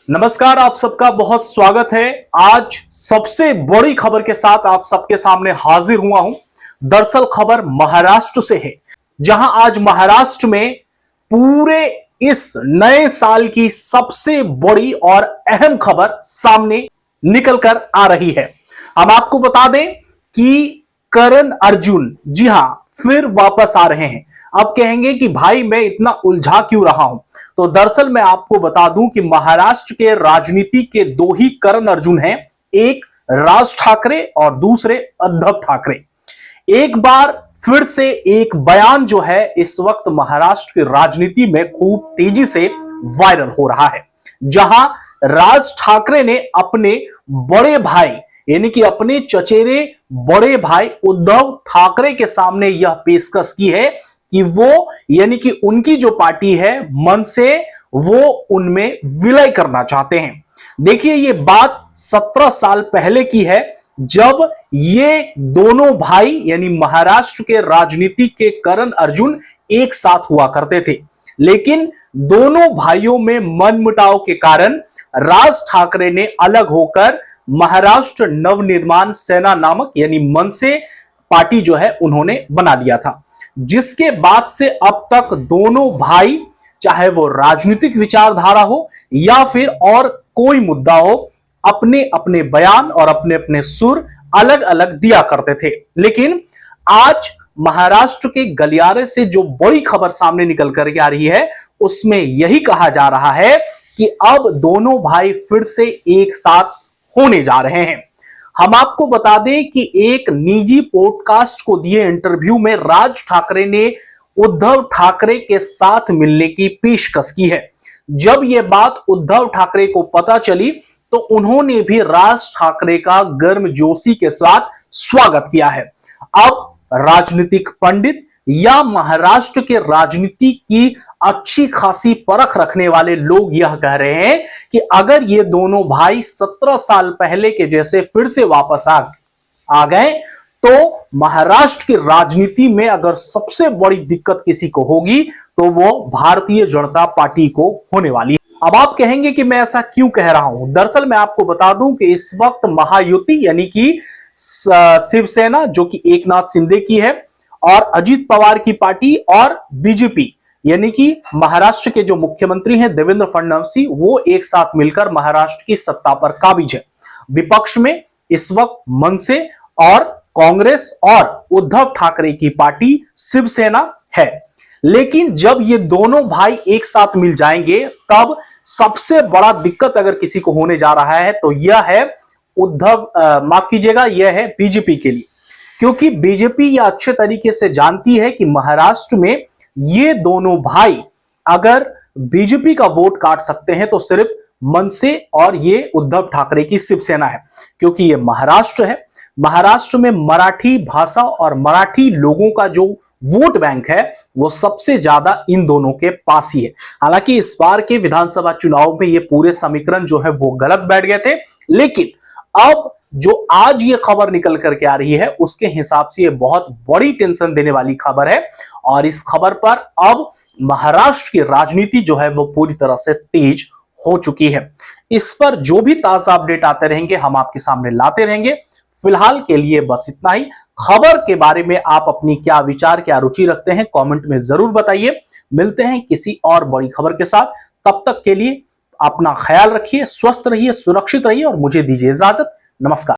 नमस्कार, आप सबका बहुत स्वागत है। आज सबसे बड़ी खबर के साथ आप सबके सामने हाजिर हुआ हूं। दरअसल खबर महाराष्ट्र से है, जहां आज महाराष्ट्र में पूरे इस नए साल की सबसे बड़ी और अहम खबर सामने निकल कर आ रही है। हम आपको बता दें कि करण अर्जुन जी हां फिर वापस आ रहे हैं। अब कहेंगे कि भाई मैं इतना उलझा क्यों रहा हूं, तो दरअसल मैं आपको बता दूं कि महाराष्ट्र के राजनीति के दो ही करण अर्जुन हैं, एक राज ठाकरे और दूसरे उद्धव ठाकरे। एक बार फिर से एक बयान जो है इस वक्त महाराष्ट्र की राजनीति में खूब तेजी से वायरल हो रहा है, जहां राज ठाकरे ने अपने बड़े भाई यानी कि अपने चचेरे बड़े भाई उद्धव ठाकरे के सामने यह पेशकश की है कि वो यानी कि उनकी जो पार्टी है मनसे, वो उनमें विलय करना चाहते हैं। देखिए, ये बात 17 साल पहले की है, जब ये दोनों भाई यानी महाराष्ट्र के राजनीति के करण अर्जुन एक साथ हुआ करते थे। लेकिन दोनों भाइयों में मनमुटाव के कारण राज ठाकरे ने अलग होकर महाराष्ट्र नवनिर्माण सेना नामक यानी मनसे पार्टी जो है उन्होंने बना लिया था, जिसके बाद से अब तक दोनों भाई, चाहे वो राजनीतिक विचारधारा हो या फिर और कोई मुद्दा हो, अपने अपने बयान और अपने अपने सुर अलग अलग दिया करते थे। लेकिन आज महाराष्ट्र के गलियारे से जो बड़ी खबर सामने निकल कर आ रही है, उसमें यही कहा जा रहा है कि अब दोनों भाई फिर से एक साथ होने जा रहे हैं। हम आपको बता दें कि एक निजी पॉडकास्ट को दिए इंटरव्यू में राज ठाकरे ने उद्धव ठाकरे के साथ मिलने की पेशकश की है। जब यह बात उद्धव ठाकरे को पता चली तो उन्होंने भी राज ठाकरे का गर्मजोशी के साथ स्वागत किया है। अब राजनीतिक पंडित या महाराष्ट्र के राजनीति की अच्छी खासी परख रखने वाले लोग यह कह रहे हैं कि अगर ये दोनों भाई 17 साल पहले के जैसे फिर से वापस आ गए तो महाराष्ट्र की राजनीति में अगर सबसे बड़ी दिक्कत किसी को होगी तो वो भारतीय जनता पार्टी को होने वाली है। अब आप कहेंगे कि मैं ऐसा क्यों कह रहा हूं। दरअसल मैं आपको बता दूं कि इस वक्त महायुति यानी कि शिवसेना जो कि एकनाथ शिंदे की है और अजीत पवार की पार्टी और बीजेपी यानी कि महाराष्ट्र के जो मुख्यमंत्री हैं देवेंद्र फडणवीस, वो एक साथ मिलकर महाराष्ट्र की सत्ता पर काबिज है। विपक्ष में इस वक्त मनसे और कांग्रेस और उद्धव ठाकरे की पार्टी शिवसेना है। लेकिन जब ये दोनों भाई एक साथ मिल जाएंगे तब सबसे बड़ा दिक्कत अगर किसी को होने जा रहा है तो यह है माफ कीजिएगा, यह है बीजेपी के लिए, क्योंकि बीजेपी यह अच्छे तरीके से जानती है कि महाराष्ट्र में ये दोनों भाई अगर बीजेपी का वोट काट सकते हैं तो सिर्फ मनसे और ये उद्धव ठाकरे की शिवसेना है, क्योंकि ये महाराष्ट्र है। महाराष्ट्र में मराठी भाषा और मराठी लोगों का जो वोट बैंक है वो सबसे ज्यादा इन दोनों के पास ही है। हालांकि इस बार के विधानसभा चुनाव में ये पूरे समीकरण जो है वो गलत बैठ गए थे, लेकिन अब जो आज ये खबर निकल करके आ रही है उसके हिसाब से ये बहुत बड़ी टेंशन देने वाली खबर है। और इस खबर पर अब महाराष्ट्र की राजनीति जो है वो पूरी तरह से तेज हो चुकी है। इस पर जो भी ताजा अपडेट आते रहेंगे हम आपके सामने लाते रहेंगे। फिलहाल के लिए बस इतना ही। खबर के बारे में आप अपनी क्या विचार, क्या रुचि रखते हैं, कमेंट में जरूर बताइए। मिलते हैं किसी और बड़ी खबर के साथ, तब तक के लिए अपना ख्याल रखिए, स्वस्थ रहिए, सुरक्षित रहिए और मुझे दीजिए इजाजत। नमस्कार।